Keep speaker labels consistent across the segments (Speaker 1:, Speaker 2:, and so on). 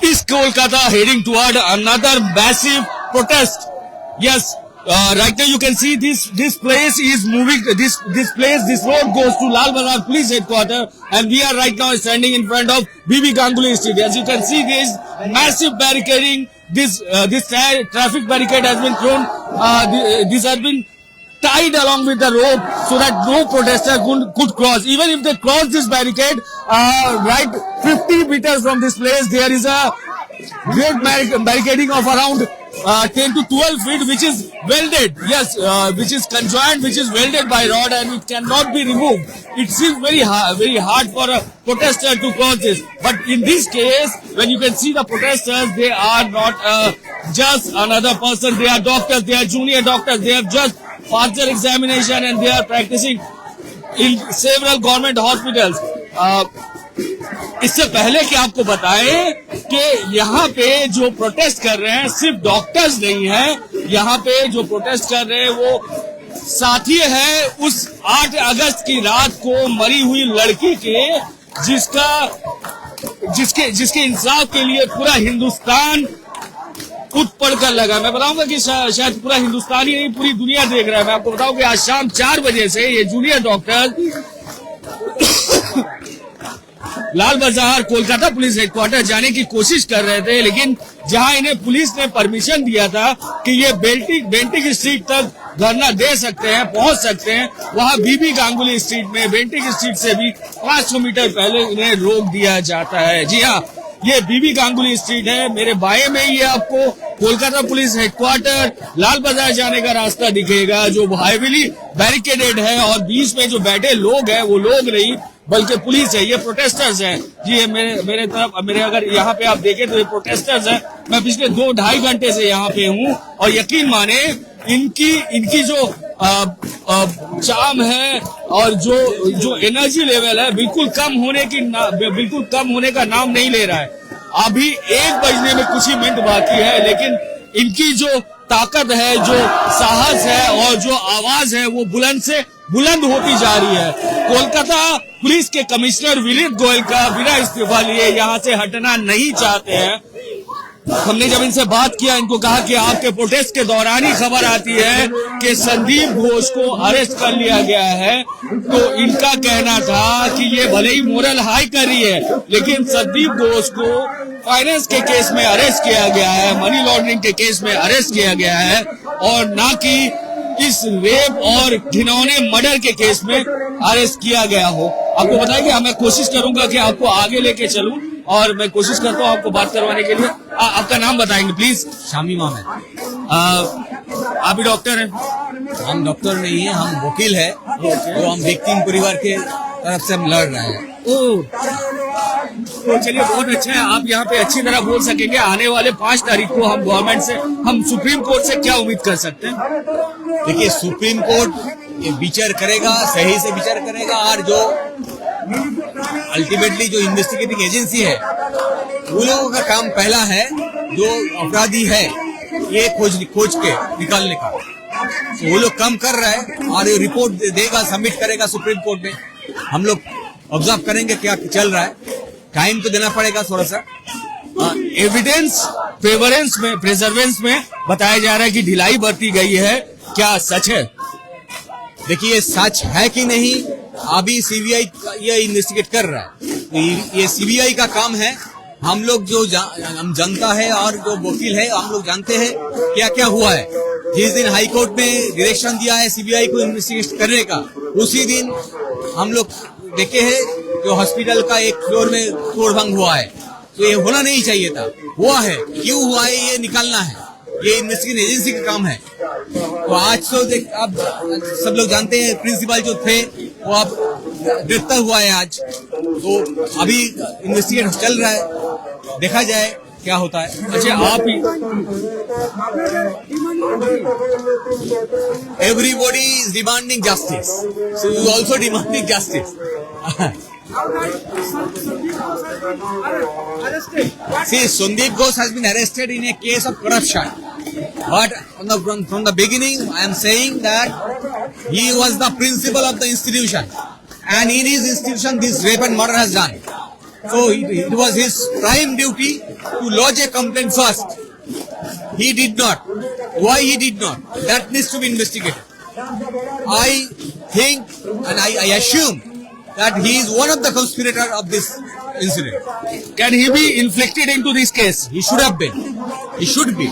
Speaker 1: Is Kolkata heading toward another massive protest? Yes. Right now you can see this place is moving. This road goes to Lal Bazar Police Headquarters, and we are right now standing in front of BB Ganguly Street. As you can see, this massive barricading. This traffic barricade has been thrown. This has been tied along with the rope so that no protester could cross. Even if they cross this barricade, right 50 meters from this place, there is a great barricading of around 10 to 12 feet, which is welded. Yes, which is conjoined, which is welded by rod, and it cannot be removed. It seems very hard for a protester to cross this. But in this case, when you can see the protesters, they are not just another person. They are doctors. They are junior doctors. They have just passed their examination and they are practicing in several government hospitals. इससे पहले कि आपको बताएं कि यहाँ पे जो protest कर रहे हैं सिर्फ डॉक्टर्स नहीं है, यहाँ पे जो प्रोटेस्ट कर रहे हैं वो साथी है उस 8 अगस्त की रात को मरी हुई लड़की के, जिसके इंसाफ के लिए पूरा हिंदुस्तान उठ पड़कर लगा। मैं बताऊंगा कि शायद पूरा हिंदुस्तान ही नहीं, पूरी दुनिया देख रहा है। मैं आपको बताऊं कि आज शाम 4 बजे से ये जूनियर डॉक्टर लाल बाजार कोलकाता पुलिस हेडक्वार्टर जाने की कोशिश कर रहे थे, लेकिन जहां इन्हें पुलिस ने परमिशन दिया था कि ये बेंटिक स्ट्रीट तक धरना दे सकते हैं, पहुंच सकते हैं, वहां बीबी गांगुली स्ट्रीट में बेंटिक स्ट्रीट से भी 500 मीटर पहले इन्हें रोक दिया जाता है। जी हाँ, ये बीबी गांगुली स्ट्रीट है। मेरे बाएं में ये आपको कोलकाता पुलिस हेडक्वार्टर लाल बाजार जाने का रास्ता दिखेगा, जो हैवीली बैरिकेडेड है, और बीच में जो बैठे लोग हैं वो लोग नहीं बल्कि पुलिस है। ये प्रोटेस्टर्स हैं। जी ये मेरे तरफ अगर यहाँ पे आप देखें तो ये प्रोटेस्टर्स हैं। मैं पिछले 2-2.5 घंटे से यहाँ पे हूँ और यकीन माने इनकी जो चाम है और जो एनर्जी लेवल है बिल्कुल कम होने का नाम नहीं ले रहा है। अभी 1 बजने में कुछ ही मिनट बाकी है, लेकिन इनकी जो ताकत है, जो साहस है और जो आवाज है वो बुलंद से बुलंद होती जा रही है। कोलकाता पुलिस के कमिश्नर विनीत गोयल का बिना इस्तीफा लिए यहाँ से हटना नहीं चाहते हैं। हमने जब इनसे बात किया, इनको कहा कि आपके प्रोटेस्ट के दौरान ही खबर आती है कि संदीप घोष को अरेस्ट कर लिया गया है, तो इनका कहना था कि ये भले ही मोरल हाई कर रही है, लेकिन संदीप घोष को फाइनेंस के केस में अरेस्ट किया गया है, मनी लॉन्ड्रिंग के केस में अरेस्ट किया गया है, और ना कि इस रेप और घिनौने मर्डर के केस में अरेस्ट किया गया हो। आपको बताया कि मैं कोशिश करूंगा कि आपको आगे लेके चलूं, और मैं कोशिश करता हूं आपको बात करवाने के लिए। आपका नाम बताएंगे प्लीज?
Speaker 2: शामीम अहमद।
Speaker 1: आप भी डॉक्टर हैं?
Speaker 2: हम डॉक्टर नहीं है, हम वकील है, तो हम विक्टिम परिवार के तरफ से हम लड़ रहे हैं।
Speaker 1: तो चलिए, बहुत अच्छा है, आप यहाँ पे अच्छी तरह बोल सकेंगे। आने वाले 5 तारीख को हम गवर्नमेंट से, हम सुप्रीम कोर्ट से क्या उम्मीद कर सकते हैं?
Speaker 2: देखिए, सुप्रीम कोर्ट ये विचार करेगा, सही से विचार करेगा, और जो अल्टीमेटली जो इन्वेस्टिगेटिंग एजेंसी है वो लोगों का काम पहला है, जो अपराधी है ये खोज के निकालने का, तो वो लोग काम कर रहा है और ये रिपोर्ट देगा, सबमिट करेगा सुप्रीम कोर्ट में। हम लोग ऑब्जर्व करेंगे क्या चल रहा है, टाइम तो देना पड़ेगा थोड़ा सा।
Speaker 1: एविडेंस प्रिजर्वेंस में बताया जा रहा है कि ढिलाई बरती गई है, क्या सच है?
Speaker 2: देखिए, सच है कि नहीं अभी सीबीआई ये इन्वेस्टिगेट कर रहा है, ये सीबीआई का काम है। हम लोग हम जनता है और जो वकील है, हम लोग जानते हैं क्या क्या हुआ है। जिस दिन हाई कोर्ट ने डायरेक्शन दिया है सीबीआई को इन्वेस्टिगेट करने का, उसी दिन हम लोग देखे हैं जो हॉस्पिटल का एक फ्लोर में तोड़भंग हुआ है, तो ये होना नहीं चाहिए था, हुआ है, क्यों हुआ है ये निकालना है, ये इन्वेस्टिगेशन एजेंसी का काम है। तो आज तो अब सब लोग जानते हैं प्रिंसिपल जो थे वो अब गिरफ्तार हुआ है आज, तो अभी इन्वेस्टिगेशन चल रहा है, देखा जाए क्या होता है।
Speaker 1: अच्छा, आप
Speaker 2: everybody is demanding justice, so you also demanding justice. See, Sandeep Ghosh has been arrested in a case of corruption. But from the beginning, I am saying that he was the principal of the institution. And in his institution, this rape and murder has done. So it was his prime duty to lodge a complaint first. He did not. Why he did not? That needs to be investigated. I think and I assume that he is one of the conspirators of this incident.
Speaker 1: Can he be inflicted into this case?
Speaker 2: He should have been. He should be.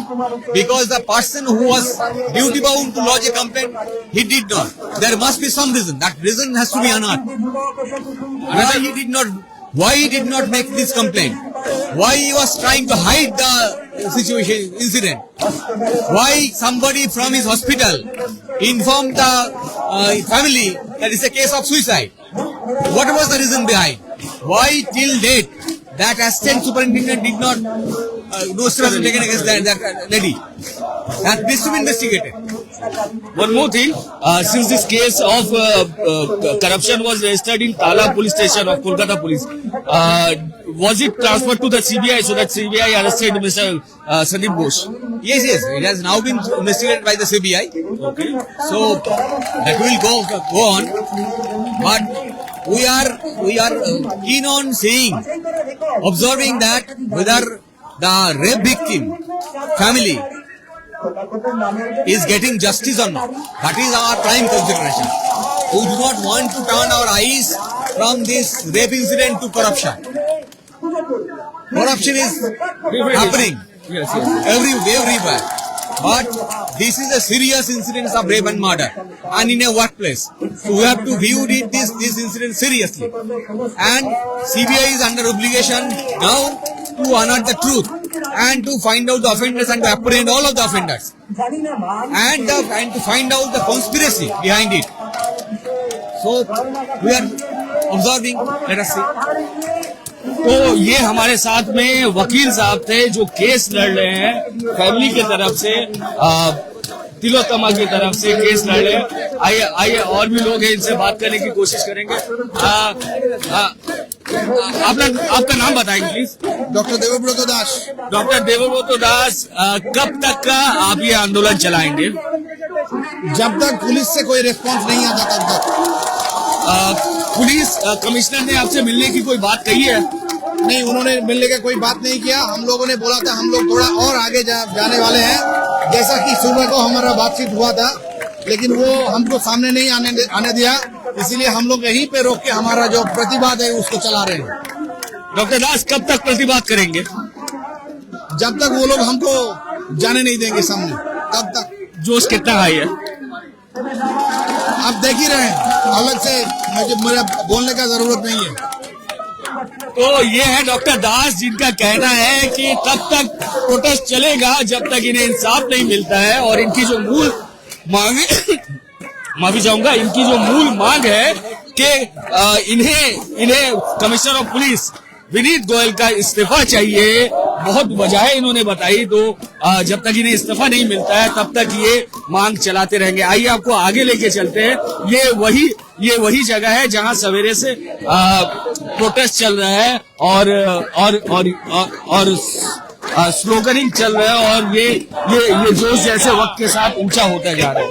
Speaker 2: Because the person who was duty bound to lodge a complaint, he did not. There must be some reason. That reason has to be unearthed. Why he did not make this complaint? Why he was trying to hide the situation, incident? Why somebody from his hospital informed the family that it's a case of suicide? What was the reason behind? Why till date that assistant superintendent did not no steps taken against that lady? That needs to be investigated.
Speaker 1: One more thing, since this case of corruption was registered in Tala police station of Kolkata police, was it transferred to the CBI so that CBI arrested Mr. Sandeep Ghosh?
Speaker 2: Yes, it has now been investigated by the CBI.
Speaker 1: Okay.
Speaker 2: So that will go on, but we are keen on seeing, observing that whether the rape victim family is getting justice or not. That is our prime consideration. We do not want to turn our eyes from this rape incident to corruption. Corruption is happening everywhere. But this is a serious incident of rape and murder, and in a workplace. So we have to view this incident seriously. And CBI is under obligation now to unearth the truth and to find out the offenders and to apprehend all of the offenders. And to find out the conspiracy behind it. So we are observing, let us see.
Speaker 1: तो ये हमारे साथ में वकील साहब थे जो case लड़ रहे हैं फैमिली की तरफ से, तिलोत्तमा की तरफ से केस लड़ रहे हैं. आइए और भी लोग हैं, इनसे बात करने की कोशिश करेंगे. आपका नाम बताएंगे please.
Speaker 3: Doctor Devvrat Das.
Speaker 1: Doctor Devvrat Das, कब तक का आप ये आंदोलन चलाएंगे?
Speaker 3: जब तक पुलिस से कोई रिस्पांस नहीं आता तब तक.
Speaker 1: पुलिस कमिश्नर ने आपसे मिलने की कोई बात कही है?
Speaker 3: नहीं, उन्होंने मिलने का कोई बात नहीं किया. हम लोगों ने बोला था हम लोग थोड़ा और आगे जाने वाले हैं, जैसा कि सुबह को हमारा बातचीत हुआ था, लेकिन वो हमको सामने नहीं आने दिया. इसीलिए हम लोग यहीं पे रोक के हमारा जो प्रतिवाद है उसको चला रहे हैं.
Speaker 1: डॉक्टर दास, कब तक प्रतिवाद करेंगे?
Speaker 3: जब तक वो लोग हमको जाने नहीं देंगे सामने, तब तक.
Speaker 1: जोश कितना हाई है?
Speaker 3: आप देख ही रहे हैं. अलग से मेरा बोलने का जरूरत नहीं है.
Speaker 1: तो ये है डॉक्टर दास, जिनका कहना है कि तब तक प्रोटेस्ट चलेगा जब तक इन्हें इंसाफ नहीं मिलता है. और इनकी जो मूल मांग माफी चाहूंगा, इनकी जो मूल मांग है कि इन्हें commissioner of police Vineet Goyal का इस्तीफा चाहिए. बहुत वजह इन्होंने बताई, तो जब तक इन्हें इस्तीफा नहीं मिलता है तब तक ये मांग चलाते रहेंगे. आइए आपको आगे लेके चलते हैं. ये वही जगह है जहां सवेरे से प्रोटेस्ट चल रहा है और स्लोगनिंग चल रहा है, और ये जोश जैसे वक्त के साथ ऊंचा होता जा रहा है.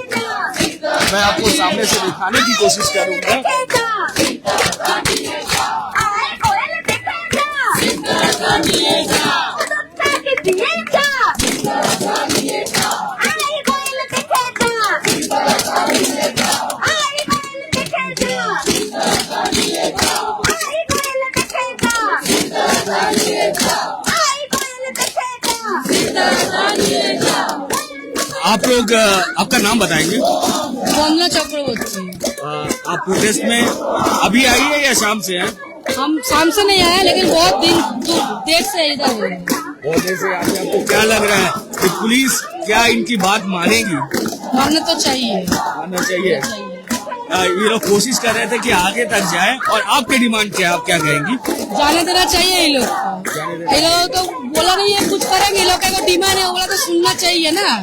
Speaker 1: मैं आपको सामने से दिखाने की कोशिश करूंगा. आप लोग आपका नाम बताएंगे?
Speaker 4: वंदना चक्रवर्ती.
Speaker 1: आप प्रोटेस्ट में अभी आई है या शाम से हैं?
Speaker 4: हम शाम से नहीं आए, लेकिन बहुत देर से इधर है.
Speaker 1: बहुत देर से आके आपको क्या लग रहा है कि पुलिस क्या इनकी बात मानेगी?
Speaker 4: मानना तो चाहिए.
Speaker 1: मानना चाहिए. ये लोग कोशिश कर रहे थे कि आगे तक जाए, और आपकी डिमांड क्या, आप क्या कहेंगी?
Speaker 4: जाने देना चाहिए. ये लोग तो बोला नहीं है कुछ करेंगे. ये लोग का डिमांड है, बोला तो सुनना चाहिए ना.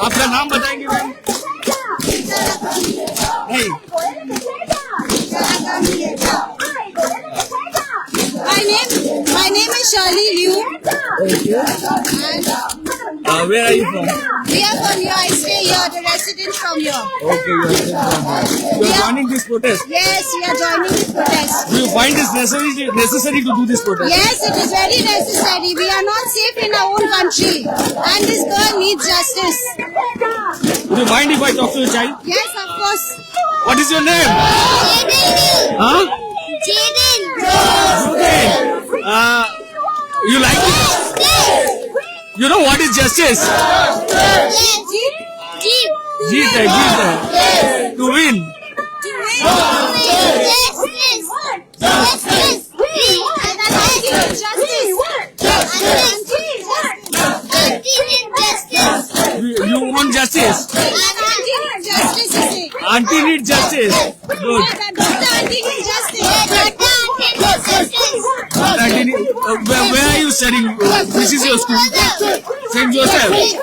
Speaker 1: आपका नाम बताएंगे मैम? नहीं.
Speaker 4: My name is Shirley Liu.
Speaker 1: Where are you from?
Speaker 5: We are from here. I stay here. The residents from here.
Speaker 1: Okay, you are joining this protest.
Speaker 5: Yes, we are joining this protest.
Speaker 1: Do you find this necessary to do this protest?
Speaker 5: Yes, it is very necessary. We are not safe in our own country, and this girl needs justice.
Speaker 1: Would you mind if I talk to your child?
Speaker 5: Yes, of course.
Speaker 1: What is your name? Huh?
Speaker 5: Jaden.
Speaker 1: Okay. You like it? You know what is justice? जीत है to win. You want justice? Auntie need justice. Good. Where are you studying? This is your school? St. Joseph. St.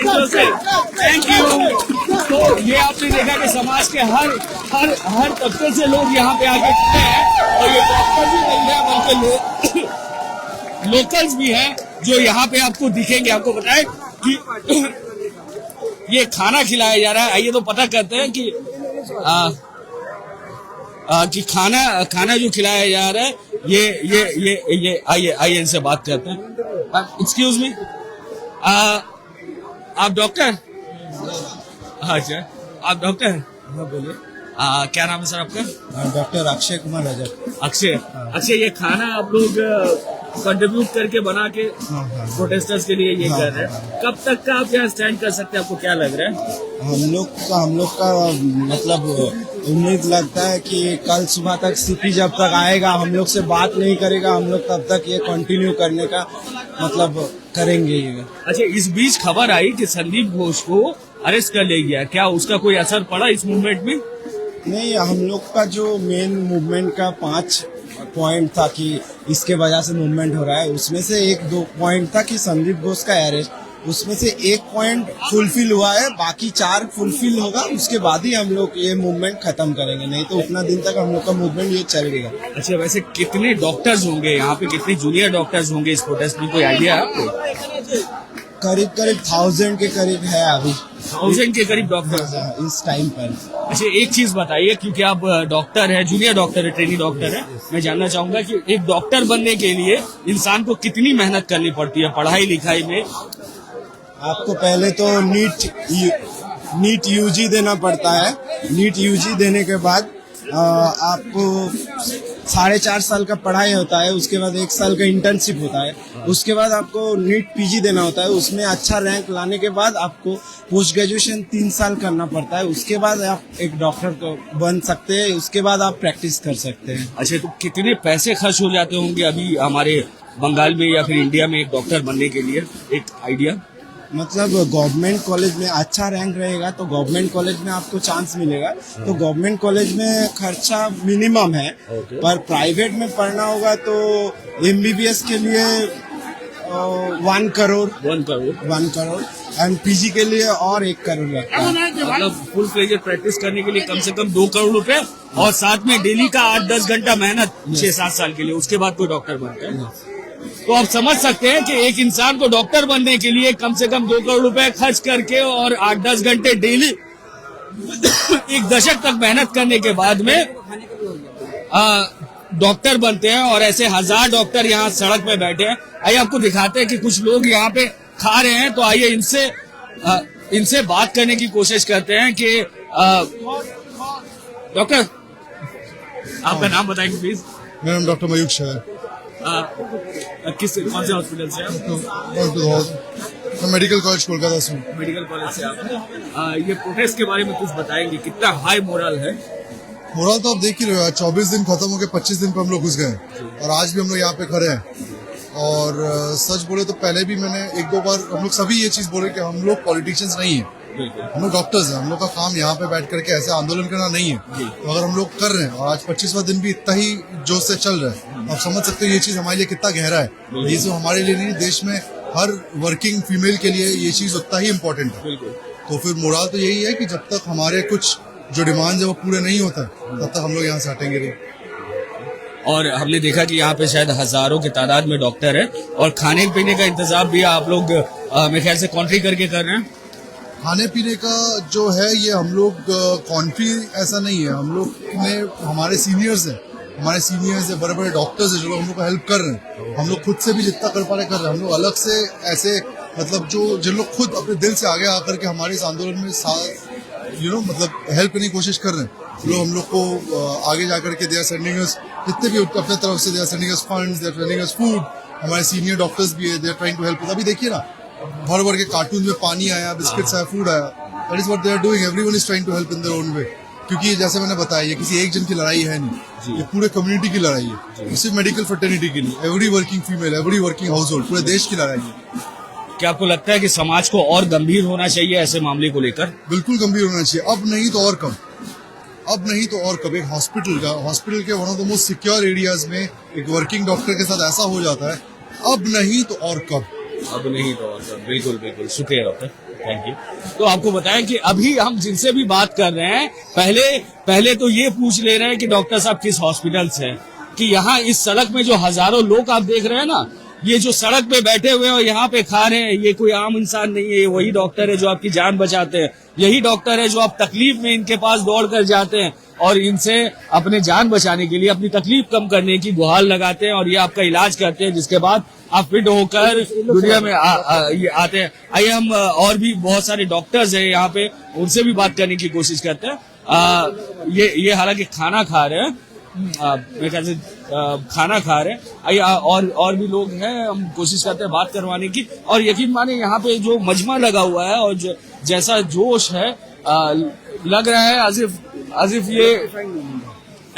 Speaker 1: Joseph. Thank you. तो ये आपने देखा कि समाज के हर तबके से लोग यहाँ पे आके खड़े हैं और ये डॉक्टर भी नहीं है बल्कि लोकल्स भी हैं जो यहाँ पे आपको दिखेंगे। आपको बताएं कि ये खाना खिलाया जा रहा है। आइए तो पता करते हैं कि खाना जो खिलाया जा रहा है ये आइए इनसे बात करते हैं। एक्सक्यूज मी, आप डॉक्टर? अच्छा, आप डॉक्टर? हाँ बोलिए। क्या नाम है सर आपका?
Speaker 3: डॉक्टर अक्षय कुमार रजक।
Speaker 1: अक्षय, ये खाना आप लोग कंट्रीब्यूट करके बना के प्रोटेस्टर्स के लिए ये कर रहे हैं। कब तक का आप यहाँ स्टैंड कर सकते हैं? आपको क्या लग रहा है?
Speaker 3: हम लोग का मतलब उम्मीद लगता है कि कल सुबह तक सीपी जब तक आएगा, हम लोग से बात नहीं करेगा, हम लोग तब तक ये कंटिन्यू करने का मतलब करेंगे।
Speaker 1: अच्छा, इस बीच खबर आई कि संदीप घोष को अरेस्ट कर लिया गया। क्या उसका कोई असर पड़ा इस मूवमेंट में?
Speaker 3: नहीं, हम लोग का जो मेन मूवमेंट का 5 पॉइंट था कि इसके वजह से मूवमेंट हो रहा है, उसमें से 1-2 पॉइंट था कि संदीप घोष का अरेस्ट, उसमें से 1 पॉइंट फुलफिल हुआ है, बाकी 4 फुलफिल होगा, उसके बाद ही हम लोग ये मूवमेंट खत्म करेंगे, नहीं तो उतना दिन तक हम लोग का मूवमेंट ये चलेगा।
Speaker 1: अच्छा, वैसे कितने डॉक्टर्स होंगे यहाँ पे, कितने जूनियर डॉक्टर्स होंगे इस प्रोटेस्ट में, कोई आइडिया है आपको?
Speaker 3: करीब 1000 के करीब है अभी।
Speaker 1: 1000 के करीब डॉक्टर
Speaker 3: इस टाइम पर।
Speaker 1: अच्छा, एक चीज बताइए, क्योंकि आप डॉक्टर है, जूनियर डॉक्टर है, ट्रेनी डॉक्टर है, मैं जानना चाहूंगा कि एक डॉक्टर बनने के लिए इंसान को कितनी मेहनत करनी पड़ती है पढ़ाई लिखाई में?
Speaker 3: आपको पहले तो नीट यूजी देना पड़ता है। नीट यूजी देने के बाद आपको 4.5 साल का पढ़ाई होता है, उसके बाद 1 साल का इंटर्नशिप होता है, उसके बाद आपको नीट पीजी देना होता है, उसमें अच्छा रैंक लाने के बाद आपको पोस्ट ग्रेजुएशन 3 साल करना पड़ता है, उसके बाद आप एक डॉक्टर को बन सकते हैं, उसके बाद आप प्रैक्टिस कर सकते हैं।
Speaker 1: अच्छा, तो कितने पैसे खर्च हो जाते होंगे अभी हमारे बंगाल में या फिर इंडिया में एक डॉक्टर बनने के लिए, एक आइडिया?
Speaker 3: मतलब गवर्नमेंट कॉलेज में अच्छा रैंक रहेगा तो गवर्नमेंट कॉलेज में आपको चांस मिलेगा, तो गवर्नमेंट कॉलेज में खर्चा मिनिमम है। पर प्राइवेट में पढ़ना होगा तो एमबीबीएस के लिए 1 करोड़ एंड पीजी के लिए और 1 करोड़ लगता है।
Speaker 1: मतलब फुल फ्लेजेड प्रैक्टिस करने के लिए कम से कम 2 करोड़ रुपए और साथ में डेली का 8-10 घंटा मेहनत 6-7 साल के लिए, उसके बाद कोई डॉक्टर बनता है। तो आप समझ सकते हैं कि एक इंसान को डॉक्टर बनने के लिए कम से कम 2 करोड़ रुपए खर्च करके और 8-10 घंटे डेली 1 दशक तक मेहनत करने के बाद में डॉक्टर बनते हैं। और ऐसे 1000 डॉक्टर यहाँ सड़क में बैठे हैं। आइए आपको दिखाते हैं कि कुछ लोग यहाँ पे खा रहे हैं, तो आइए इनसे बात करने की कोशिश करते हैं कि डॉक्टर, आपका नाम बताएंगे प्लीज?
Speaker 6: मेरा नाम डॉक्टर मयूख शाह है।
Speaker 1: कौन से हॉस्पिटल से आप?
Speaker 6: मैं मेडिकल कॉलेज कोलकाता से हूँ।
Speaker 1: मेडिकल कॉलेज से आप। ये प्रोटेस्ट के बारे में कुछ बताएंगे, कितना हाई मोरल है?
Speaker 6: मोरल तो आप देख ही रहे हो, 24 दिन खत्म हो गए, 25 दिन पर हम लोग घुस गए और आज भी हम लोग यहाँ पे खड़े हैं। और सच बोले तो पहले भी मैंने 1-2 बार हम लोग सभी ये चीज बोले कि हम लोग पॉलिटिशियंस नहीं है, हम लोग डॉक्टर्स हैं, हम लोग का काम यहाँ पे बैठ करके ऐसे आंदोलन करना नहीं है। तो अगर हम लोग कर रहे हैं और आज 25वां दिन भी इतना ही जोश से चल रहा है, आप समझ सकते हो ये चीज हमारे लिए कितना गहरा है। ये जो हमारे लिए नहीं, देश में हर वर्किंग फीमेल के लिए ये चीज उतना ही इम्पोर्टेंट है। तो फिर मोरल तो यही है कि जब तक हमारे कुछ जो डिमांड है वो पूरे नहीं होता तब तक हम लोग यहाँ से हटेंगे नहीं।
Speaker 1: और हमने देखा कि यहाँ पे शायद हजारों की तादाद में डॉक्टर है और खाने पीने का इंतजाम भी आप लोग मेरे ख्याल से कॉन्ट्री करके कर रहे हैं।
Speaker 6: खाने पीने का जो है ये हम लोग कॉन्ट्री ऐसा नहीं है, हम लोग ने हमारे सीनियर्स हैं, बड़े बड़े डॉक्टर्स हैं जो लोग हम लोग को हेल्प कर रहे हैं। हम लोग खुद से भी जितना कर पा रहे कर रहे हैं। हम लोग अलग से ऐसे मतलब जो जिन लोग खुद अपने दिल से आगे आकर के हमारे इस आंदोलन में मतलब हेल्प करने की कोशिश कर रहे हैं, लोग हम लोग को आगे जाकर के दे आर सेंडिंग अस, जितने भी अपने तरफ से they are sending us funds, they are sending us food. हमारे सीनियर डॉक्टर्स भी है, they are trying to help. अभी देखिए ना, भर भर के कार्टून में पानी आया, बिस्किट्स आया, फूड आया। That is what they are doing. Everyone is trying to help in their own way, क्योंकि जैसे मैंने बताया ये किसी एक जन की लड़ाई है नहीं, ये पूरे कम्युनिटी की लड़ाई है, सिर्फ मेडिकल फर्टर्निटी की नहीं, every working female, every working house hold, पूरे देश की लड़ाई है।
Speaker 1: क्या आपको लगता है कि समाज को और गंभीर होना चाहिए ऐसे मामले को लेकर?
Speaker 6: बिल्कुल गंभीर होना चाहिए, अब नहीं तो और कब, अब नहीं तो और कब। एक हॉस्पिटल के one of the most secure areas में एक वर्किंग डॉक्टर के साथ ऐसा हो जाता है, अब नहीं तो और कब।
Speaker 1: अब नहीं तो और कब, बिल्कुल बिल्कुल। शुक्रिया डॉक्टर, थैंक यू। तो आपको बताएं कि अभी हम जिनसे भी बात कर रहे हैं, पहले तो ये पूछ ले रहे हैं कि डॉक्टर साहब किस हॉस्पिटल से हैं, कि यहाँ इस सड़क में जो हजारों लोग आप देख रहे हैं ना, ये जो सड़क पे बैठे हुए हैं और यहाँ पे खा रहे हैं, ये कोई आम इंसान नहीं है, वही डॉक्टर है जो आपकी जान बचाते हैं, यही डॉक्टर है जो आप तकलीफ में इनके पास दौड़ कर जाते हैं और इनसे अपने जान बचाने के लिए, अपनी तकलीफ कम करने की गुहार लगाते हैं और ये आपका इलाज करते हैं, जिसके बाद आप फिट होकर दुनिया में ये आते हैं। आइए हम और भी बहुत सारे डॉक्टर्स हैं यहाँ पे, उनसे भी बात करने की कोशिश करते हैं। ये हालांकि खाना खा रहे हैं, मेरे ख्याल से खाना खा रहे हैं। आइए और भी लोग हैं, हम कोशिश करते हैं बात करवाने की। और यकीन माने यहाँ पे जो मजमा लगा हुआ है और जैसा जोश है, लग रहा है as if ये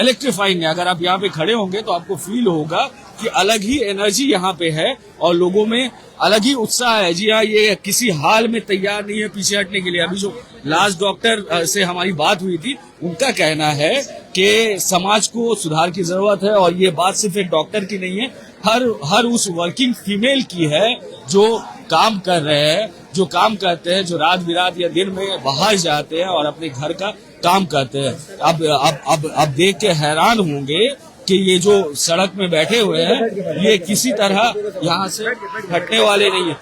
Speaker 1: इलेक्ट्रीफाइंग है। अगर आप यहाँ पे खड़े होंगे तो आपको फील होगा कि अलग ही एनर्जी यहाँ पे है और लोगों में अलग ही उत्साह है। जी हाँ, ये किसी हाल में तैयार नहीं है पीछे हटने के लिए। अभी जो लास्ट डॉक्टर से हमारी बात हुई थी, उनका कहना है कि समाज को सुधार की जरूरत है और ये बात सिर्फ एक डॉक्टर की नहीं है, हर उस वर्किंग फीमेल की है जो काम कर रहे हैं, जो काम करते हैं, जो रात बिरात या दिन में बाहर जाते हैं और अपने घर का काम करते हैं। अब देख के हैरान होंगे कि ये जो सड़क में बैठे हुए हैं, ये किसी तरह यहाँ से हटने वाले नहीं है।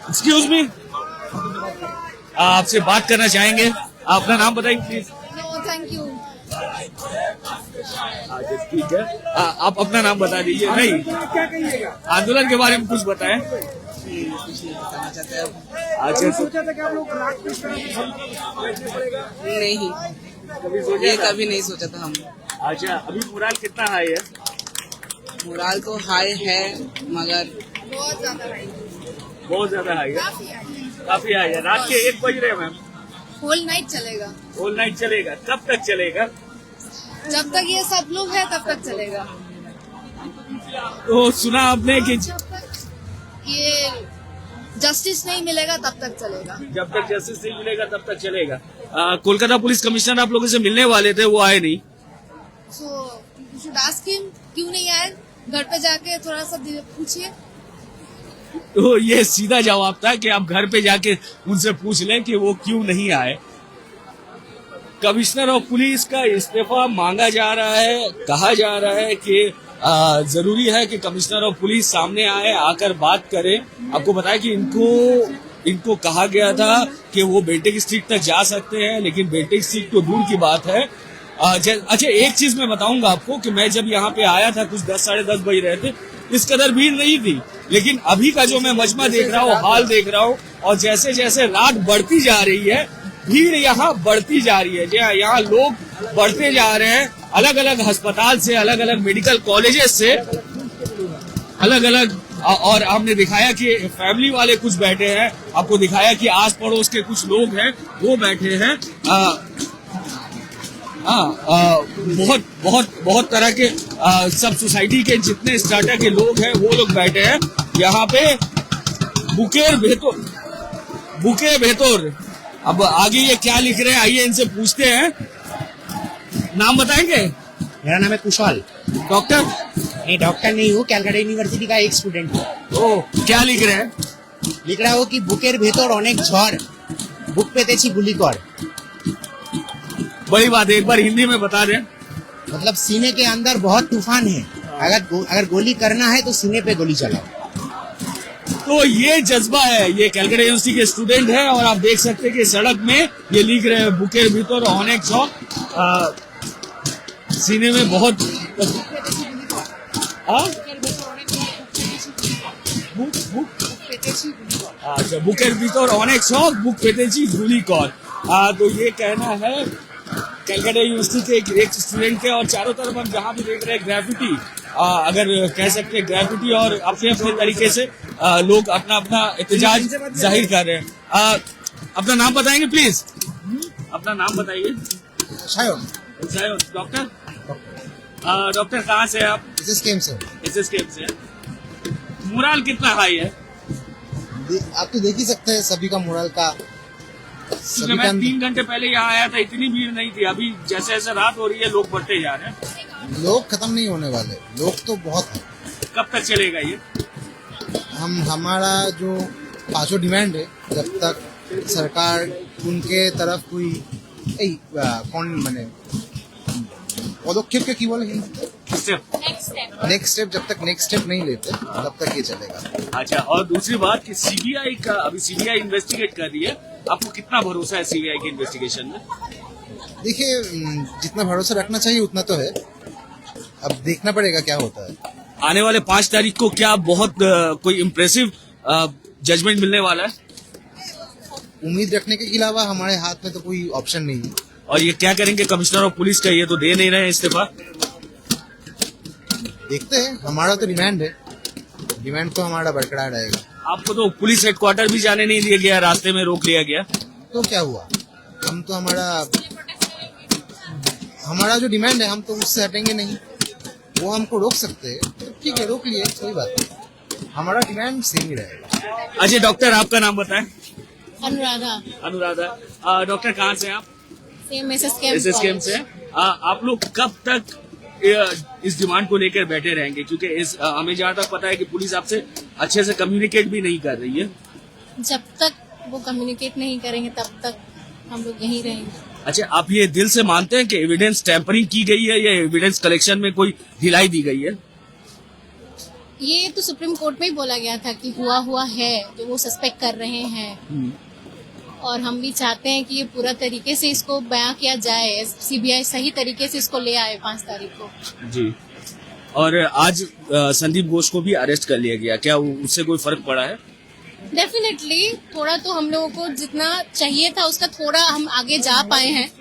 Speaker 1: एक्सक्यूज मी, आपसे बात करना चाहेंगे, अपना नाम बताइए प्लीज।
Speaker 5: No, thank you.
Speaker 1: ठीक है, आप अपना नाम बता दीजिए। नहीं, आंदोलन के बारे में कुछ बताएं।
Speaker 7: नहीं, ये कभी नहीं सोचा था हम।
Speaker 1: अच्छा, अभी मोराल कितना हाई है?
Speaker 7: मोराल तो हाई है, मगर
Speaker 1: बहुत ज्यादा हाई है, काफी हाई है। रात के 1 बज रहे हैं मैम।
Speaker 5: होल नाइट चलेगा।
Speaker 1: होल नाइट चलेगा? कब तक चलेगा?
Speaker 5: जब तक ये सब लोग हैं तब तक चलेगा।
Speaker 1: तो सुना आपने कि
Speaker 5: जब तक ये जस्टिस नहीं मिलेगा तब तक चलेगा।
Speaker 1: जब तक जस्टिस नहीं मिलेगा तब तक चलेगा। कोलकाता पुलिस कमिश्नर आप लोगों से मिलने वाले थे, वो आए नहीं।
Speaker 5: So you should ask him क्यों नहीं आए, घर पे जाके थोड़ा सा पूछिए।
Speaker 1: तो ये सीधा जवाब था कि आप घर पे जाके उनसे पूछ लें कि वो क्यों नहीं आए। कमिश्नर ऑफ पुलिस का इस्तीफा मांगा जा रहा है, कहा जा रहा है कि जरूरी है कि कमिश्नर ऑफ पुलिस सामने आए, आकर बात करें। आपको बताया कि इनको कहा गया था कि वो बेल्टिंग स्ट्रीट तक जा सकते हैं, लेकिन बेल्टिंग स्ट्रीट तो दूर की बात है। अच्छा, एक चीज मैं बताऊंगा आपको कि मैं जब यहाँ पे आया था कुछ 10 साढ़े 10 बज रहे थे, इस कदर भीड़ नहीं थी, लेकिन अभी का जो मैं मजमा देख रहा हूँ, हाल देख रहा हूँ, और जैसे जैसे रात बढ़ती जा रही है, भीड़ यहाँ बढ़ती जा रही है। यहाँ लोग बढ़ते जा रहे हैं, अलग अलग अस्पताल से, अलग अलग मेडिकल कॉलेजेस से, अलग अलग। और हमने दिखाया कि फैमिली वाले कुछ बैठे हैं, आपको दिखाया कि आस पड़ोस के कुछ लोग हैं वो बैठे हैं। बहुत तरह के सब सोसाइटी के जितने स्टार्टर के लोग हैं वो लोग बैठे हैं यहाँ पे। बुके भेतोर। अब आगे ये क्या लिख रहे हैं, आइए इनसे पूछते हैं। नाम बताएंगे?
Speaker 8: मेरा नाम है कुशाल।
Speaker 1: डॉक्टर?
Speaker 8: नहीं, डॉक्टर नहीं हूँ, कैलकाटा यूनिवर्सिटी का एक स्टूडेंट हूँ।
Speaker 1: ओ, क्या लिख रहे हैं?
Speaker 8: लिख रहा हूँ कि बुकेर भेतर अनेक झड़, बुक पेतेছি गुली कर।
Speaker 1: बड़ी बात है, एक बार हिंदी में बता दें।
Speaker 8: मतलब सीने के अंदर बहुत तूफान है अगर गोली करना है तो सीने पे गोली चलाओ।
Speaker 1: तो ये जज्बा है, ये कलकत्ता यूनिवर्सिटी के स्टूडेंट है और आप देख सकते हैं कि सड़क में ये लिख रहे हैं बुकेर भीतर अनेक शौक, सीने में बहुत अच्छा बुकेर भीतर अनेक शौक बुक पेतेची गुली कौन। तो ये कहना है कलकत्ता यूनिवर्सिटी के एक स्टूडेंट के। और चारों तरफ हम जहाँ भी देख रहे हैं ग्रेफिटी, अगर कह सकते हैं ग्रेफिटी, और अपने अपने तरीके से लोग अपना अपना एहतजाज जाहिर कर रहे हैं। अपना नाम बताएंगे प्लीज, अपना नाम बताइए। शायद डॉक्टर डॉक्टर कहाँ से आप?
Speaker 3: स्कीम से
Speaker 1: SSKM से। मोरल कितना हाई है?
Speaker 3: आप तो देख ही सकते हैं सभी का मोरल का।
Speaker 1: क्योंकि मैं 3 घंटे पहले यहाँ आया था, इतनी भीड़ नहीं थी। अभी जैसे जैसे रात हो रही है लोग बढ़ते जा रहे हैं।
Speaker 3: लोग खत्म नहीं होने वाले, लोग तो बहुत है।
Speaker 1: कब तक चलेगा ये?
Speaker 3: हमारा जो 5 डिमांड है, जब तक सरकार उनके तरफ कोई कौन माने पदक्षेप के की बोले नेक्स्ट स्टेप, जब तक नेक्स्ट स्टेप नहीं लेते तब तक ये चलेगा।
Speaker 1: अच्छा, और दूसरी बात कि सीबीआई का, अभी सीबीआई इन्वेस्टिगेट कर रही है, आपको कितना भरोसा है सीबीआई की इन्वेस्टिगेशन में?
Speaker 3: देखिए, जितना भरोसा रखना चाहिए उतना तो है, अब देखना पड़ेगा क्या होता है।
Speaker 1: आने वाले 5 तारीख को क्या बहुत कोई इम्प्रेसिव जजमेंट मिलने वाला है?
Speaker 3: उम्मीद रखने के अलावा हमारे हाथ में तो कोई ऑप्शन नहीं है।
Speaker 1: और ये क्या करेंगे कमिश्नर ऑफ पुलिस का? ये तो दे नहीं रहे हैं इस्तीफा।
Speaker 3: देखते हैं, हमारा तो डिमांड है, डिमांड तो हमारा बरकरार रहेगा।
Speaker 1: आपको तो पुलिस हेडक्वार्टर भी जाने नहीं दिया गया, रास्ते में रोक लिया गया।
Speaker 3: तो क्या हुआ, हम तो हमारा जो डिमांड है हम तो उससे हटेंगे नहीं। वो हमको रोक सकते हैं तो ठीक है, रोक लिए, कोई बात नहीं, हमारा डिमांड सेम ही रहेगा।
Speaker 1: अच्छा डॉक्टर, आपका नाम बताएं।
Speaker 4: अनुराधा।
Speaker 1: अनुराधा। डॉक्टर कहाँ से आप?
Speaker 4: सेम SSKM
Speaker 1: से। आप लोग कब तक इस डिमांड को लेकर बैठे रहेंगे? क्योंकि हमें जहाँ तक पता है कि पुलिस आपसे अच्छे से कम्युनिकेट भी नहीं कर रही है।
Speaker 4: जब तक वो कम्युनिकेट नहीं करेंगे तब तक हम लोग यहीं रहेंगे।
Speaker 1: अच्छा, आप ये दिल से मानते हैं कि एविडेंस टैंपरिंग की गई है या एविडेंस कलेक्शन में कोई ढिलाई दी गई है?
Speaker 4: ये तो सुप्रीम कोर्ट में ही बोला गया था कि हुआ है, जो वो सस्पेक्ट कर रहे हैं। और हम भी चाहते हैं कि ये पूरा तरीके से इसको बयां किया जाए, सीबीआई सही तरीके से इसको ले आए 5 तारीख को।
Speaker 1: जी। और आज संदीप घोष को भी अरेस्ट कर लिया गया, क्या उससे कोई फर्क पड़ा है?
Speaker 4: डेफिनेटली थोड़ा तो हम लोगों को जितना चाहिए था उसका थोड़ा हम आगे जा पाए हैं।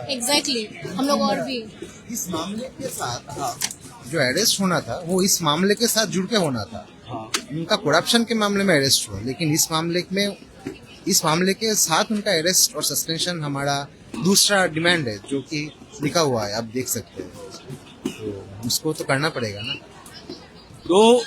Speaker 4: एग्जैक्टली हम लोग और भी
Speaker 3: इस मामले के साथ जो अरेस्ट होना था वो इस मामले के साथ जुड़ के होना था। उनका करप्शन के मामले में अरेस्ट हुआ, लेकिन इस मामले के साथ उनका अरेस्ट और सस्पेंशन हमारा दूसरा डिमांड है, जो कि लिखा हुआ है, आप देख सकते हैं। तो उसको तो करना पड़ेगा ना।
Speaker 1: तो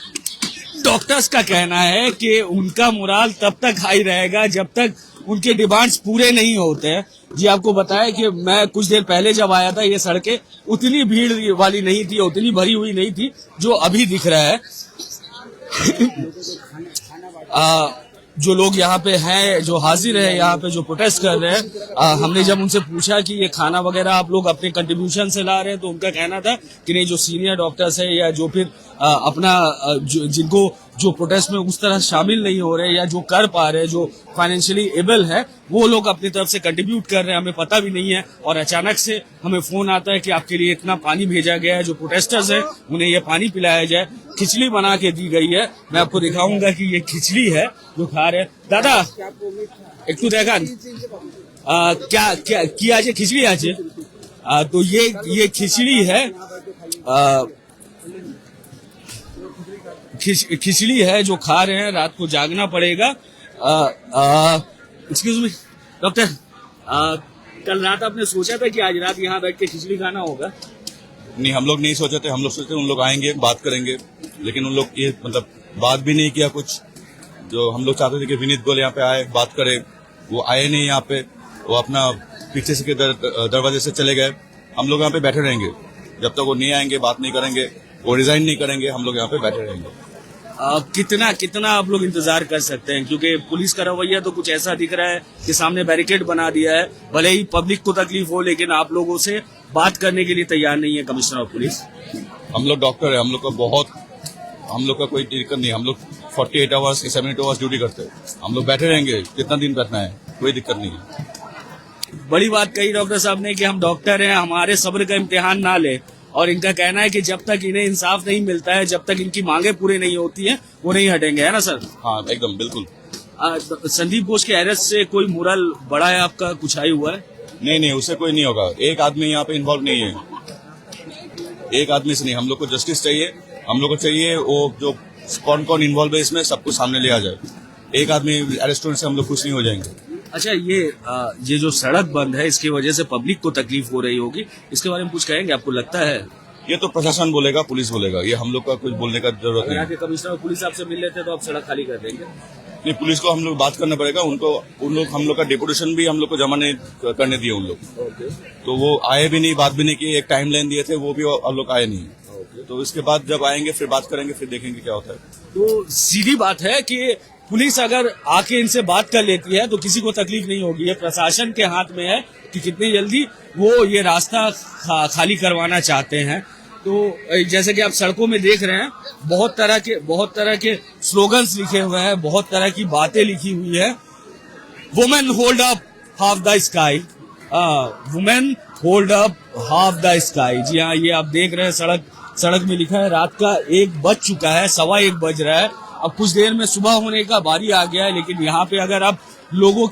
Speaker 1: डॉक्टर्स का कहना है कि उनका मोराल तब तक हाई रहेगा जब तक उनके डिमांड्स पूरे नहीं होते हैं। जी, आपको बताया कि मैं कुछ देर पहले जब आया था, ये सड़कें उतनी भीड़ वाली नहीं थी, उतनी भरी हुई नहीं थी जो अभी दिख रहा है। जो लोग यहाँ पे हैं, जो हाजिर है यहाँ पे, जो प्रोटेस्ट कर रहे हैं, हमने जब उनसे पूछा कि ये खाना वगैरह आप लोग अपने कंट्रीब्यूशन से ला रहे हैं, तो उनका कहना था कि नहीं, जो सीनियर डॉक्टर्स है या जो फिर अपना जिनको जो प्रोटेस्ट में उस तरह शामिल नहीं हो रहे या जो कर पा रहे, जो फाइनेंशियली एबल है, वो लोग अपनी तरफ से कंट्रीब्यूट कर रहे हैं, हमें पता भी नहीं है। और अचानक से हमें फोन आता है कि आपके लिए इतना पानी भेजा गया है, जो प्रोटेस्टर्स है उन्हें ये पानी पिलाया जाए, खिचड़ी बना के दी गई है। मैं आपको दिखाऊंगा कि ये खिचड़ी है जो खा रहे हैं। दादा एक तो देखा क्या क्या किया आज खिचड़ी आज, तो ये खिचड़ी है, खिचड़ी है जो खा रहे हैं। रात को जागना पड़ेगा। एक्सक्यूज मी डॉक्टर, कल रात आपने सोचा था कि आज रात यहाँ बैठ के खिचड़ी खाना होगा?
Speaker 9: नहीं, हम लोग नहीं सोचे थे। हम लोग सोचते उन लोग आएंगे, बात करेंगे, लेकिन उन लोग ये मतलब बात भी नहीं किया कुछ। जो हम लोग चाहते थे कि विनीत गोयल यहाँ पे आए, बात करे, वो आए नहीं यहाँ पे। वो अपना पीछे से दरवाजे से चले गए। हम लोग यहाँ पे बैठे रहेंगे जब तक वो नहीं आएंगे, बात नहीं करेंगे, वो रिजाइन नहीं करेंगे, हम लोग यहाँ पे बैठे रहेंगे।
Speaker 1: कितना आप लोग इंतजार कर सकते हैं? क्योंकि पुलिस का रवैया तो कुछ ऐसा दिख रहा है कि सामने बैरिकेड बना दिया है। भले ही पब्लिक को तकलीफ हो, लेकिन आप लोगों से बात करने के लिए तैयार नहीं है कमिश्नर ऑफ पुलिस।
Speaker 9: हम लोग डॉक्टर है, हम लोग का कोई दिक्कत नहीं। हम लोग 48 आवर्स 70 आवर्स ड्यूटी करते हैं। हम लोग बैठे रहेंगे, कितना दिन बैठना है, कोई दिक्कत नहीं है।
Speaker 1: बड़ी बात कही डॉक्टर साहब ने कि हम डॉक्टर हैं, हमारे सब्र का इम्तिहान ना ले। और इनका कहना है कि जब तक इन्हें इंसाफ नहीं मिलता है, जब तक इनकी मांगे पूरी नहीं होती हैं, वो नहीं हटेंगे, है ना सर?
Speaker 9: हाँ एकदम बिल्कुल।
Speaker 1: संदीप घोष के अरेस्ट से कोई मोरल बढ़ा है आपका, कुछ आई हुआ है?
Speaker 9: नहीं, उससे कोई नहीं होगा। एक आदमी यहाँ पे इन्वॉल्व नहीं है, एक आदमी से नहीं। हम लोग को जस्टिस चाहिए, हम लोग को चाहिए वो जो कौन कौन इन्वॉल्व है इसमें सबको सामने ले आ जाए। एक आदमी अरेस्ट होने से हम लोग कुछ नहीं हो जाएंगे।
Speaker 1: अच्छा, ये जो सड़क बंद है, इसकी वजह से पब्लिक को तकलीफ हो रही होगी, इसके बारे में कुछ कहेंगे? आपको लगता है?
Speaker 9: ये तो प्रशासन बोलेगा, पुलिस बोलेगा, ये हम लोग का कुछ बोलने का जरूरत नहीं है।
Speaker 1: कमिश्नर पुलिस आपसे मिल लेते तो आप सड़क खाली कर देंगे?
Speaker 9: नहीं, पुलिस को हम लोग बात करना पड़ेगा। हम लोग का डेपुटेशन भी हम लोग को जमा नहीं करने दिए उन लोग। तो वो आए भी नहीं, बात भी नहीं की। एक टाइम लाइन दिए थे, वो भी हम लोग आए नहीं। तो इसके बाद जब आएंगे फिर बात करेंगे, फिर देखेंगे क्या होता है।
Speaker 1: तो सीधी बात है कि पुलिस अगर आके इनसे बात कर लेती है तो किसी को तकलीफ नहीं होगी। ये प्रशासन के हाथ में है कि कितनी जल्दी वो ये रास्ता खाली करवाना चाहते हैं। तो जैसे कि आप सड़कों में देख रहे हैं, बहुत तरह के स्लोगन्स लिखे हुए हैं, बहुत तरह की बातें लिखी हुई है। Women hold up half the sky, women hold up half the sky. जी हाँ, ये आप देख रहे हैं सड़क में लिखा है। रात का 1 बज चुका है, 1:15 बज रहा है। अब कुछ देर में सुबह होने का बारी आ गया है, लेकिन यहाँ पे अगर आप लोगों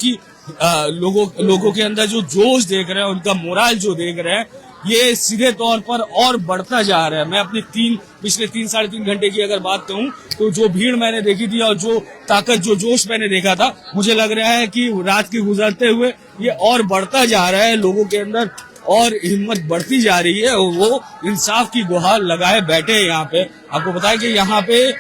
Speaker 1: के अंदर जो जोश देख रहे हैं, उनका मोराल जो देख रहे हैं, ये सीधे तौर पर और बढ़ता जा रहा है। मैं अपने पिछले 3-3.5 घंटे की अगर बात कहूँ तो जो भीड़ मैंने देखी थी और जो ताकत, जो जोश मैंने देखा था, मुझे लग रहा है कि रात के गुजरते हुए ये और बढ़ता जा रहा है। लोगों के अंदर और हिम्मत बढ़ती जा रही है, वो इंसाफ की गुहार लगाए बैठे हैं यहाँ पे। आपको बताया कि यहाँ पे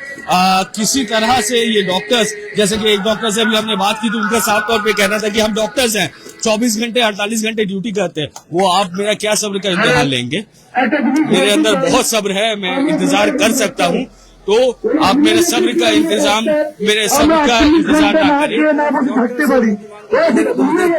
Speaker 1: किसी तरह से ये डॉक्टर्स, जैसे कि एक डॉक्टर से भी हमने बात की तो उनका साफ तौर पे कहना था कि हम डॉक्टर्स हैं, 24 घंटे 48 घंटे ड्यूटी करते हैं। वो आप मेरा क्या सब्र का इम्तिहान लेंगे? मेरे अंदर बहुत सब्र है, मैं इंतजार कर सकता हूँ। तो आप मेरे सब्र का इंतजार ना करें।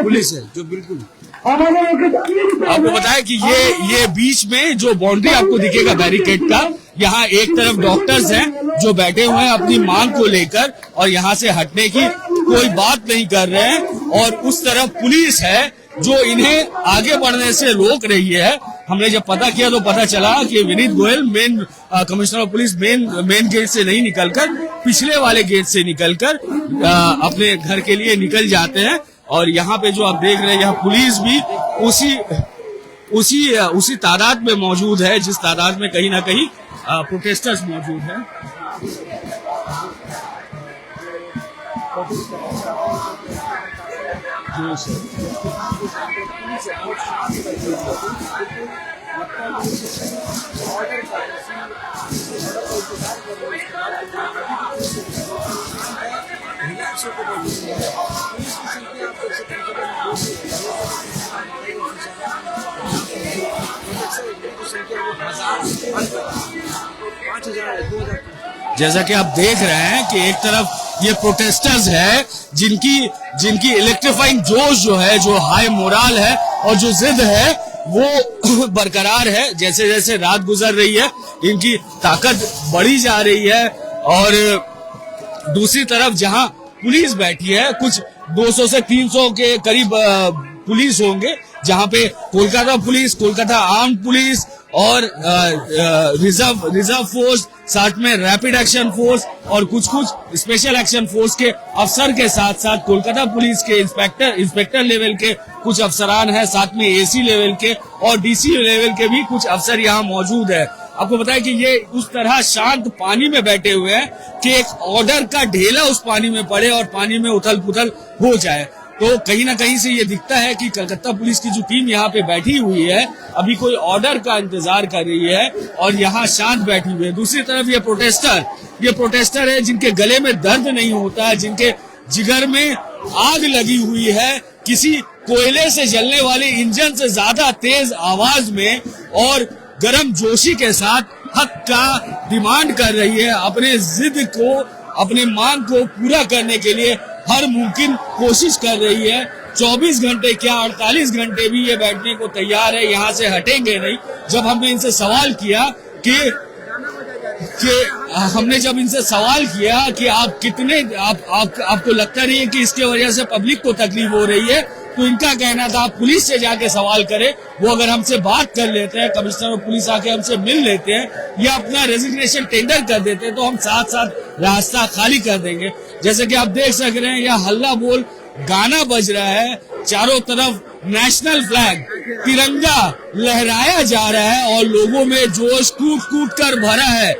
Speaker 1: पुलिस है जो बिल्कुल आपको बताया कि ये बीच में जो बाउंड्री आपको दिखेगा बैरिकेड का, यहाँ एक तरफ डॉक्टर्स हैं जो बैठे हुए हैं अपनी मांग को लेकर और यहाँ से हटने की कोई बात नहीं कर रहे हैं, और उस तरफ पुलिस है जो इन्हें आगे बढ़ने से रोक रही है। हमने जब पता किया तो पता चला कि विनीत गोयल मेन commissioner of police main gate से नहीं निकलकर पिछले वाले गेट से निकलकर अपने घर के लिए निकल जाते हैं। और यहाँ पे जो आप देख रहे हैं, यहाँ पुलिस भी उसी तादाद में मौजूद है जिस तादाद में कहीं ना कहीं प्रोटेस्टर्स मौजूद हैं। जैसा कि आप देख रहे हैं कि एक तरफ ये प्रोटेस्टर्स है जिनकी इलेक्ट्रीफाइंग जोश जो है, जो हाई मोराल है और जो जिद है वो बरकरार है। जैसे जैसे रात गुजर रही है इनकी ताकत बढ़ी जा रही है। और दूसरी तरफ जहां पुलिस बैठी है, कुछ 200 से 300 के करीब पुलिस होंगे, जहां पे Kolkata police, Kolkata armed police और रिजर्व फोर्स, साथ में रैपिड एक्शन फोर्स और कुछ स्पेशल एक्शन फोर्स के अफसर के साथ साथ कोलकाता पुलिस के इंस्पेक्टर लेवल के कुछ अफसरान हैं, साथ में एसी लेवल के और डीसी लेवल के भी कुछ अफसर यहाँ मौजूद है। आपको बताया कि ये उस तरह शांत पानी में बैठे हुए हैं कि एक ऑर्डर का ढेला उस पानी में पड़े और पानी में उथल पुथल हो जाए। तो कहीं ना कहीं से ये दिखता है कि कलकत्ता पुलिस की जो टीम यहाँ पे बैठी हुई है अभी कोई ऑर्डर का इंतजार कर रही है और यहाँ शांत बैठी हुई है। दूसरी तरफ ये प्रोटेस्टर है जिनके गले में दर्द नहीं होता है, जिनके जिगर में आग लगी हुई है, किसी कोयले से जलने वाले इंजन से ज्यादा तेज आवाज में और गर्म जोशी के साथ हक का डिमांड कर रही है। अपने जिद को, अपने मांग को पूरा करने के लिए हर मुमकिन कोशिश कर रही है। 24 घंटे क्या 48 घंटे भी ये बैठने को तैयार है, यहाँ से हटेंगे नहीं। जब हमने इनसे सवाल किया कि कि हमने जब इनसे सवाल किया कि आप कितने आपको लगता नहीं है कि इसके वजह से पब्लिक को तकलीफ हो रही है, तो इनका कहना था आप पुलिस से जाके सवाल करें, वो अगर हमसे बात कर लेते हैं, कमिश्नर ऑफ पुलिस आके हमसे मिल लेते हैं या अपना रेजिग्नेशन टेंडर कर देते हैं, तो हम साथ साथ रास्ता खाली कर देंगे। जैसे कि आप देख सक रहे हैं यहाँ हल्ला बोल गाना बज रहा है, चारों तरफ नेशनल फ्लैग तिरंगा लहराया जा रहा है और लोगों में जोश कूट कूट कर भरा है।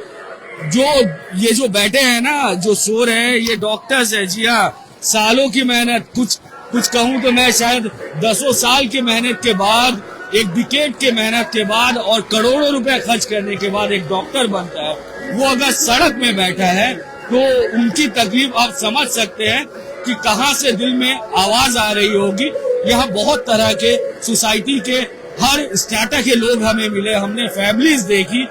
Speaker 1: ये जो बैठे हैं ना, जो सो रहे हैं, ये डॉक्टर्स है। जी हाँ, सालों की मेहनत, कुछ कहूं तो मैं शायद 10 साल की मेहनत के बाद, एक डिकेड के मेहनत के बाद और करोड़ों रुपए खर्च करने के बाद एक डॉक्टर बनता है। वो अगर सड़क में बैठा है तो उनकी तकलीफ आप समझ सकते हैं कि कहां से दिल में आवाज आ रही होगी। यहाँ बहुत तरह के सोसाइटी के हर स्टेटा के लोग हमें मिले, हमने फैमिलीज देखी,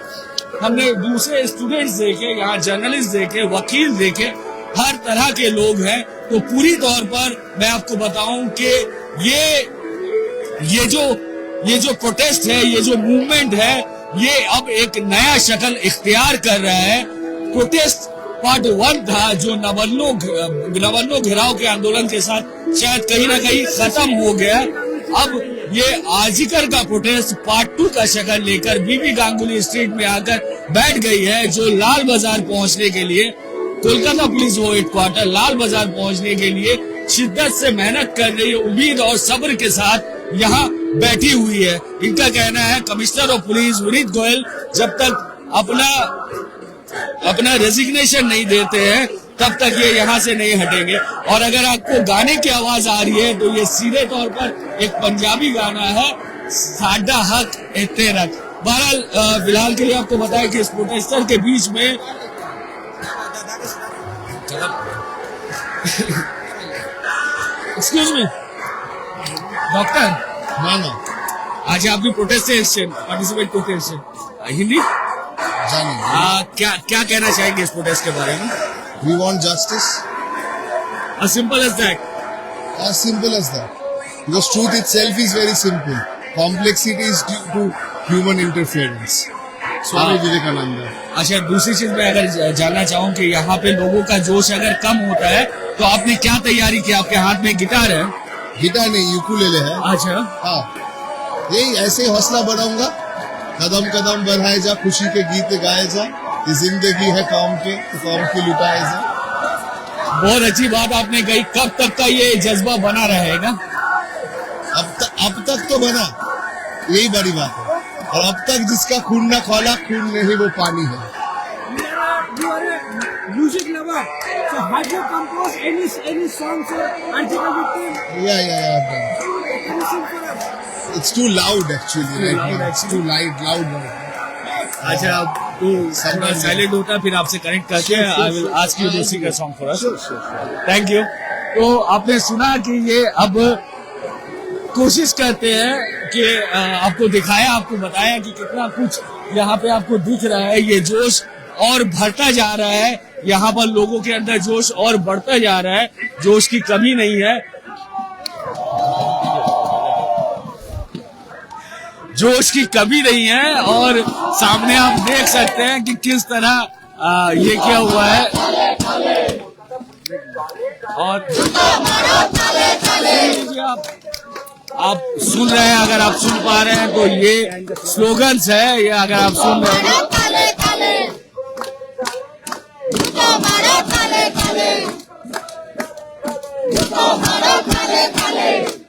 Speaker 1: हमने दूसरे स्टूडेंट्स देखे, यहाँ जर्नलिस्ट देखे, वकील देखे, हर तरह के लोग हैं। तो पूरी तौर पर मैं आपको बताऊं कि ये जो प्रोटेस्ट है, ये जो मूवमेंट है, ये अब एक नया शक्ल इख्तियार कर रहा है। प्रोटेस्ट पार्ट 1 था जो नवन्नो घेराव के आंदोलन के साथ शायद कहीं ना कहीं खत्म हो गया। अब ये आजिकर का प्रोटेस्ट पार्ट 2 का शक्ल लेकर बीबी गांगुली स्ट्रीट में आकर बैठ गई है, जो लाल बाजार पहुंचने के लिए, कोलकाता पुलिस वो हेडक्वार्टर लाल बाजार पहुंचने के लिए शिद्दत से मेहनत कर रही है, उम्मीद और सब्र के साथ यहाँ बैठी हुई है। इनका कहना है commissioner of police Vineet Goyal जब तक अपना रेजिग्नेशन नहीं देते हैं तब तक ये यहाँ से नहीं हटेंगे। और अगर आपको गाने की आवाज आ रही है तो ये सीधे तौर पर एक पंजाबी गाना है, साडा हक इत्ते रख। बहरहाल फिलहाल के लिए आपको बताया कि इस प्रोटेस्टर के बीच में एक्सक्यूज मी डॉक्टर, आज आप भी प्रोटेस्ट से पार्टिसिपेट करते हैं हिंदी क्या कहना चाहेंगे इस प्रोटेस्ट के बारे में?
Speaker 6: We want justice.
Speaker 1: As simple as that.
Speaker 6: As simple as that. Because truth itself is very simple. Complexity is due to human interference. Swami Vivekananda.
Speaker 1: अच्छा, दूसरी चीज मैं अगर जानना चाहूँ कि यहाँ पे लोगों का जोश अगर कम होता है तो आपने क्या तैयारी की? आपके हाथ में गिटार है?
Speaker 6: गिटार नहीं, यूकुलेले है।
Speaker 1: अच्छा,
Speaker 6: हाँ, यही ऐसे ही हौसला बढ़ाऊंगा, कदम कदम बढ़ाए जा, खुशी के गीत गाए जा, ये जिंदगी है काम के तो काम की लुटाए जा।
Speaker 1: बहुत अच्छी बात आपने कही। कब तक का ये जज्बा बना रहेगा?
Speaker 6: अब तक तो बना, यही बड़ी बात है। और अब तक जिसका खून न खौला, खून नहीं वो पानी है।
Speaker 10: Music lover, so have you composed any songs for anti-victim?
Speaker 6: Yeah.
Speaker 10: Can you sing for us?
Speaker 6: It's too loud actually right now. It's too loud.
Speaker 1: अच्छा, तो थोड़ा साइलेंट होता फिर आपसे कनेक्ट करके I will ask you to sing a song for us. Thank you. तो आपने सुना कि ये अब कोशिश करते हैं कि आपको दिखाया, आपको बताया कि कितना कुछ यहाँ पे आपको दिख रहा है। ये जोश और बढ़ता जा रहा है, यहाँ पर लोगों के अंदर जोश और बढ़ता जा रहा है, जोश की कमी नहीं है। जोश की कमी नहीं है और सामने आप देख सकते हैं कि किस तरह ये क्या हुआ है। और आप सुन रहे हैं, अगर आप सुन पा रहे हैं तो ये स्लोगन्स है, ये अगर आप सुन रहे हैं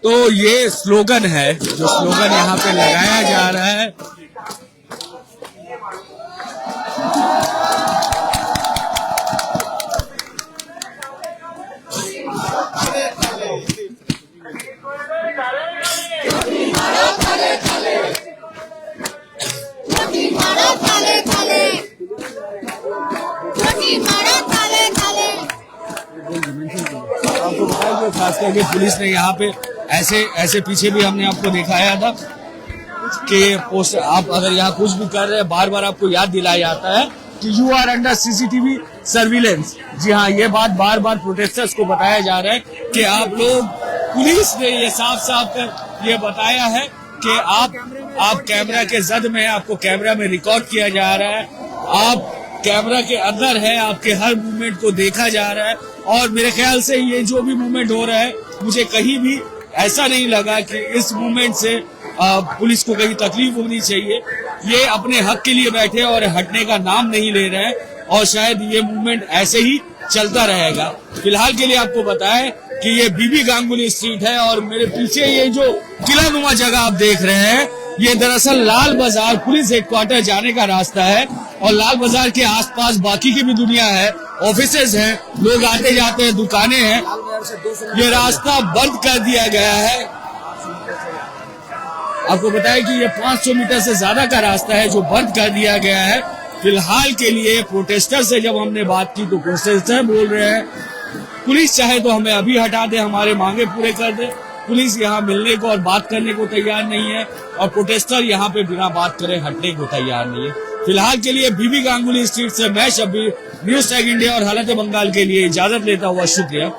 Speaker 1: तो ये स्लोगन है, जो स्लोगन यहाँ पे लगाया जा रहा है। खास करके पुलिस ने यहाँ पे ऐसे पीछे भी हमने आपको दिखाया था कि पोस्ट आप अगर यहाँ कुछ भी कर रहे हैं, बार बार आपको याद दिलाया जाता है कि you are under CCTV surveillance. जी हाँ, ये बात बार बार प्रोटेस्टर्स को बताया जा रहा है कि आप लोग, पुलिस ने ये साफ कर ये बताया है कि आप कैमरा के जद में, आपको कैमरा में रिकॉर्ड किया जा रहा है, कैमरा के अंदर है, आपके हर मूवमेंट को देखा जा रहा है और मेरे ख्याल से ये जो भी मूवमेंट हो रहा है, मुझे कहीं भी ऐसा नहीं लगा कि इस मूवमेंट से पुलिस को कहीं तकलीफ होनी चाहिए। ये अपने हक के लिए बैठे और हटने का नाम नहीं ले रहे हैं और शायद ये मूवमेंट ऐसे ही चलता रहेगा। फिलहाल के लिए आपको बताएं कि ये बीबी गांगुली स्ट्रीट है और मेरे पीछे ये जो किलानुमा जगह आप देख रहे हैं, ये दरअसल लाल बाजार पुलिस हेडक्वार्टर जाने का रास्ता है और लाल बाजार के आसपास बाकी की भी दुनिया है, ऑफिसेज हैं, लोग आते जाते हैं, दुकानें हैं। ये रास्ता बंद कर दिया गया है। आपको बताएं कि ये 500 मीटर से ज्यादा का रास्ता है जो बंद कर दिया गया है। फिलहाल के लिए प्रोटेस्टर से जब हमने बात की तो प्रोटेस्टर बोल रहे हैं पुलिस चाहे तो हमें अभी हटा दे, हमारे मांगे पूरे कर दे। पुलिस यहाँ मिलने को और बात करने को तैयार नहीं है और प्रोटेस्टर यहाँ पे बिना बात करे हटने को तैयार नहीं है। फिलहाल के लिए बीबी गांगुली स्ट्रीट से मैं शब्बीर, न्यूज़ टैग इंडिया और हालत बंगाल के लिए इजाजत लेता हुआ शुक्रिया।